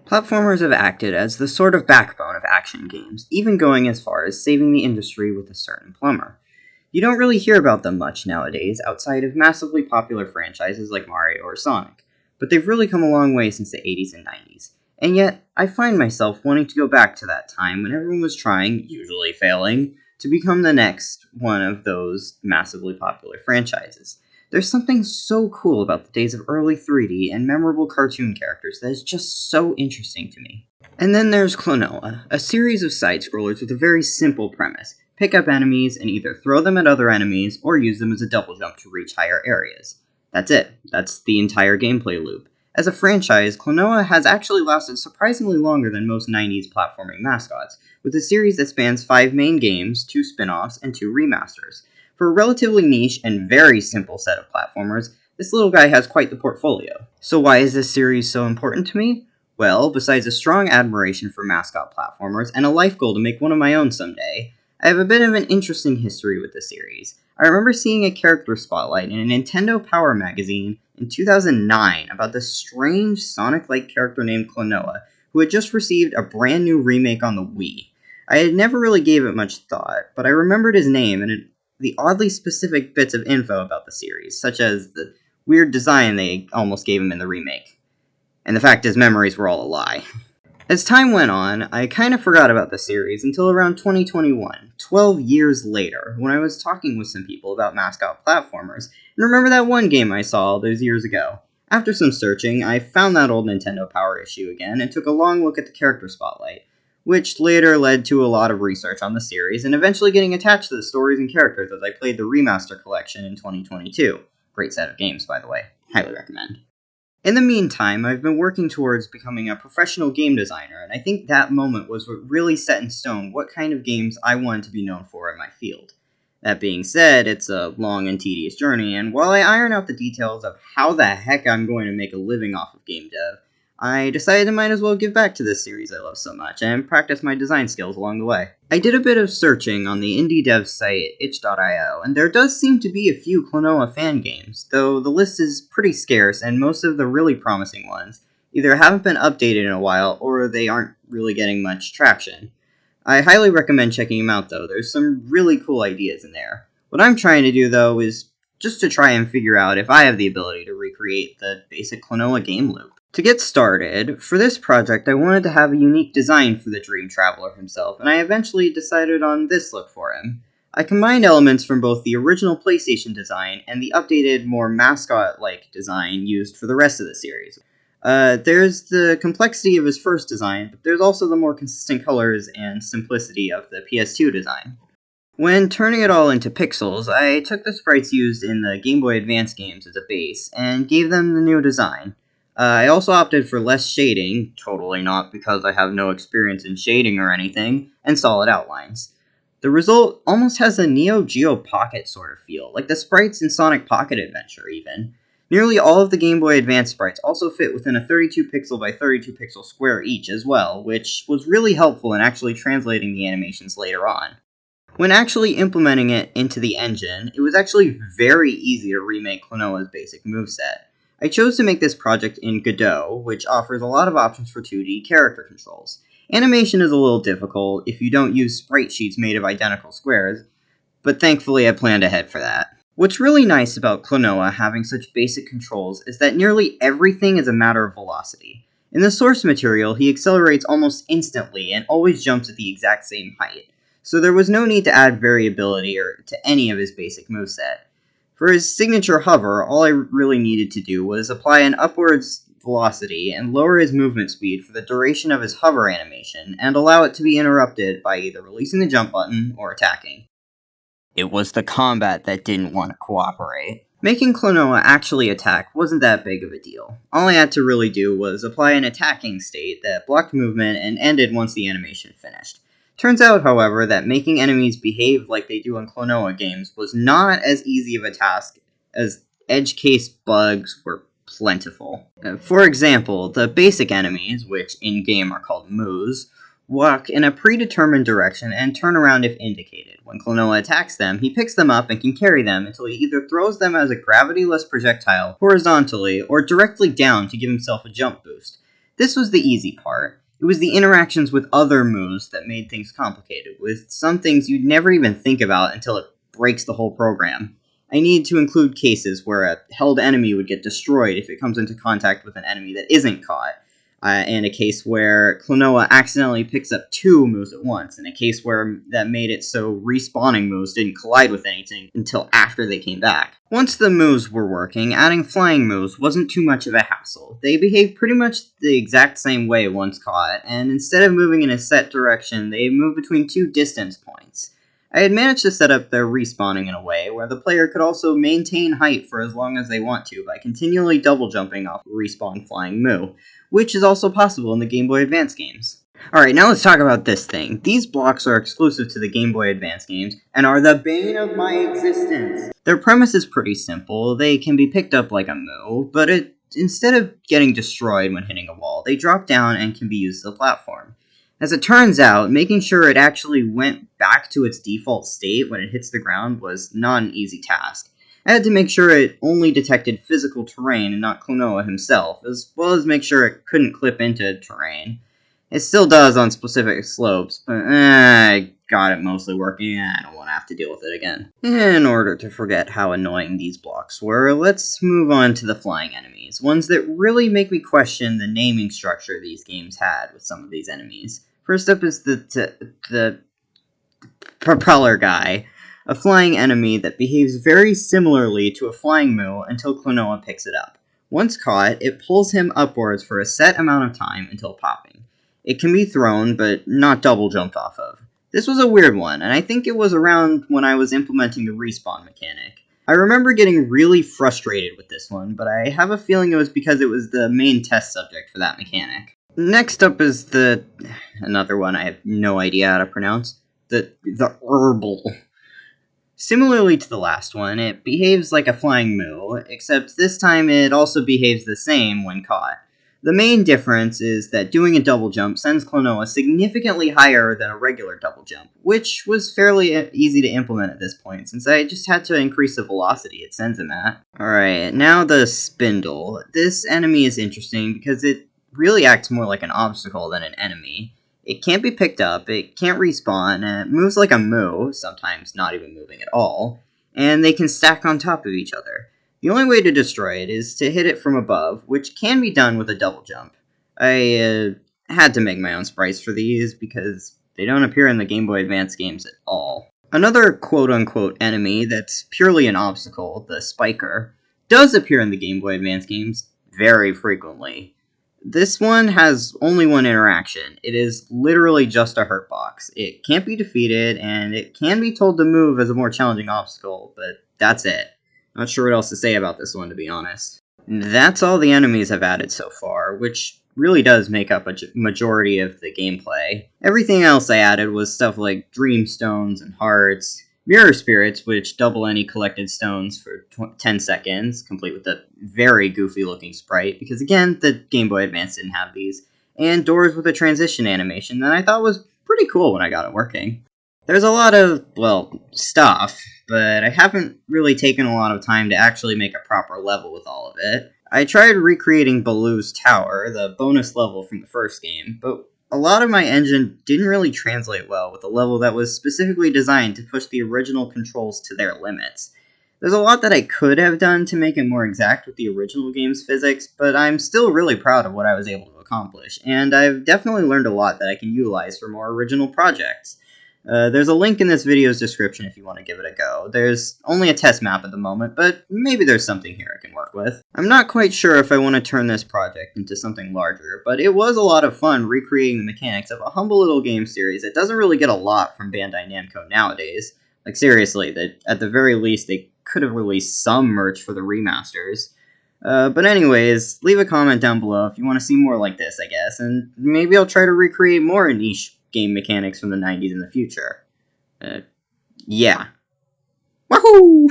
Platformers have acted as the sort of backbone of action games, even going as far as saving the industry with a certain plumber. You don't really hear about them much nowadays outside of massively popular franchises like Mario or Sonic, but they've really come a long way since the 80s and 90s. And yet, I find myself wanting to go back to that time when everyone was trying, usually failing, to become the next one of those massively popular franchises. There's something so cool about the days of early 3D and memorable cartoon characters that is just so interesting to me. And then there's Klonoa, a series of side-scrollers with a very simple premise. Pick up enemies and either throw them at other enemies or use them as a double jump to reach higher areas. That's it. That's the entire gameplay loop. As a franchise, Klonoa has actually lasted surprisingly longer than most 90s platforming mascots, with a series that spans 5 main games, 2 spin-offs, and 2 remasters. For a relatively niche and very simple set of platformers, this little guy has quite the portfolio. So why is this series so important to me? Well, besides a strong admiration for mascot platformers and a life goal to make one of my own someday, I have a bit of an interesting history with the series. I remember seeing a character spotlight in a Nintendo Power magazine in 2009 about this strange Sonic-like character named Klonoa, who had just received a brand new remake on the Wii. I had never really gave it much thought, but I remembered his name and the oddly specific bits of info about the series, such as the weird design they almost gave him in the remake. And the fact his memories were all a lie. As time went on, I kind of forgot about the series until around 2021, 12 years later, when I was talking with some people about mascot platformers, and remember that one game I saw all those years ago. After some searching, I found that old Nintendo Power issue again and took a long look at the character spotlight, which later led to a lot of research on the series and eventually getting attached to the stories and characters as I played the Remaster Collection in 2022. Great set of games, by the way. Highly recommend. In the meantime, I've been working towards becoming a professional game designer, and I think that moment was what really set in stone what kind of games I wanted to be known for in my field. That being said, it's a long and tedious journey, and while I iron out the details of how the heck I'm going to make a living off of game dev, I decided I might as well give back to this series I love so much, and practice my design skills along the way. I did a bit of searching on the indie dev site itch.io, and there does seem to be a few Klonoa fan games, though the list is pretty scarce, and most of the really promising ones either haven't been updated in a while, or they aren't really getting much traction. I highly recommend checking them out, though. There's some really cool ideas in there. What I'm trying to do, though, is just to try and figure out if I have the ability to recreate the basic Klonoa game loop. To get started, for this project I wanted to have a unique design for the Dream Traveler himself, and I eventually decided on this look for him. I combined elements from both the original PlayStation design and the updated, more mascot-like design used for the rest of the series. There's the complexity of his first design, but there's also the more consistent colors and simplicity of the PS2 design. When turning it all into pixels, I took the sprites used in the Game Boy Advance games as a base, and gave them the new design. I also opted for less shading, totally not because I have no experience in shading or anything, and solid outlines. The result almost has a Neo Geo Pocket sort of feel, like the sprites in Sonic Pocket Adventure even. Nearly all of the Game Boy Advance sprites also fit within a 32 pixel by 32 pixel square each as well, which was really helpful in actually translating the animations later on. When actually implementing it into the engine, it was actually very easy to remake Klonoa's basic moveset. I chose to make this project in Godot, which offers a lot of options for 2D character controls. Animation is a little difficult if you don't use sprite sheets made of identical squares, but thankfully I planned ahead for that. What's really nice about Klonoa having such basic controls is that nearly everything is a matter of velocity. In the source material, he accelerates almost instantly and always jumps at the exact same height, so there was no need to add variability to any of his basic moveset. For his signature hover, all I really needed to do was apply an upwards velocity and lower his movement speed for the duration of his hover animation, and allow it to be interrupted by either releasing the jump button or attacking. It was the combat that didn't want to cooperate. Making Klonoa actually attack wasn't that big of a deal. All I had to really do was apply an attacking state that blocked movement and ended once the animation finished. Turns out, however, that making enemies behave like they do in Klonoa games was not as easy of a task, as edge case bugs were plentiful. For example, the basic enemies, which in-game are called moves, walk in a predetermined direction and turn around if indicated. When Klonoa attacks them, he picks them up and can carry them until he either throws them as a gravity-less projectile horizontally or directly down to give himself a jump boost. This was the easy part. It was the interactions with other moves that made things complicated, with some things you'd never even think about until it breaks the whole program. I needed to include cases where a held enemy would get destroyed if it comes into contact with an enemy that isn't caught, and a case where Klonoa accidentally picks up two moves at once, and a case where that made it so respawning moves didn't collide with anything until after they came back. Once the moves were working, adding flying moves wasn't too much of a hassle. They behaved pretty much the exact same way once caught, and instead of moving in a set direction, they moved between two distance points. I had managed to set up their respawning in a way where the player could also maintain height for as long as they want to by continually double jumping off a respawn flying move, which is also possible in the Game Boy Advance games. Alright, now let's talk about this thing. These blocks are exclusive to the Game Boy Advance games and are the bane of my existence. Their premise is pretty simple. They can be picked up like a move, but instead of getting destroyed when hitting a wall, they drop down and can be used as a platform. As it turns out, making sure it actually went back to its default state when it hits the ground was not an easy task. I had to make sure it only detected physical terrain and not Klonoa himself, as well as make sure it couldn't clip into terrain. It still does on specific slopes, but I got it mostly working, and I don't want to have to deal with it again. In order to forget how annoying these blocks were, let's move on to the flying enemies, ones that really make me question the naming structure these games had with some of these enemies. First up is the propeller guy, a flying enemy that behaves very similarly to a flying moo until Klonoa picks it up. Once caught, it pulls him upwards for a set amount of time until popping. It can be thrown, but not double jumped off of. This was a weird one, and I think it was around when I was implementing the respawn mechanic. I remember getting really frustrated with this one, but I have a feeling it was because it was the main test subject for that mechanic. Next up is another one I have no idea how to pronounce, the herbal. Similarly to the last one, it behaves like a flying moo, except this time it also behaves the same when caught. The main difference is that doing a double jump sends Klonoa significantly higher than a regular double jump, which was fairly easy to implement at this point, since I just had to increase the velocity it sends him at. Alright, now the spindle. This enemy is interesting because it really acts more like an obstacle than an enemy. It can't be picked up, it can't respawn, and it moves like a moo, sometimes not even moving at all, and they can stack on top of each other. The only way to destroy it is to hit it from above, which can be done with a double jump. I had to make my own sprites for these because they don't appear in the Game Boy Advance games at all. Another quote-unquote enemy that's purely an obstacle, the spiker, does appear in the Game Boy Advance games very frequently. This one has only one interaction. It is literally just a hurt box. It can't be defeated, and it can be told to move as a more challenging obstacle, but that's it. Not sure what else to say about this one, to be honest. That's all the enemies I've added so far, which really does make up a majority of the gameplay. Everything else I added was stuff like Dream Stones and Hearts, Mirror Spirits, which double any collected stones for 10 seconds, complete with a very goofy looking sprite, because again, the Game Boy Advance didn't have these, and doors with a transition animation that I thought was pretty cool when I got it working. There's a lot of, stuff, but I haven't really taken a lot of time to actually make a proper level with all of it. I tried recreating Baloo's Tower, the bonus level from the first game, but a lot of my engine didn't really translate well with a level that was specifically designed to push the original controls to their limits. There's a lot that I could have done to make it more exact with the original game's physics, but I'm still really proud of what I was able to accomplish, and I've definitely learned a lot that I can utilize for more original projects. There's a link in this video's description if you want to give it a go. There's only a test map at the moment, but maybe there's something here I can work with. I'm not quite sure if I want to turn this project into something larger, but it was a lot of fun recreating the mechanics of a humble little game series that doesn't really get a lot from Bandai Namco nowadays. Like seriously, at the very least they could have released some merch for the remasters. But anyways, leave a comment down below if you want to see more like this, I guess, and maybe I'll try to recreate more niche game mechanics from the 90s in the future. Yeah. Wahoo!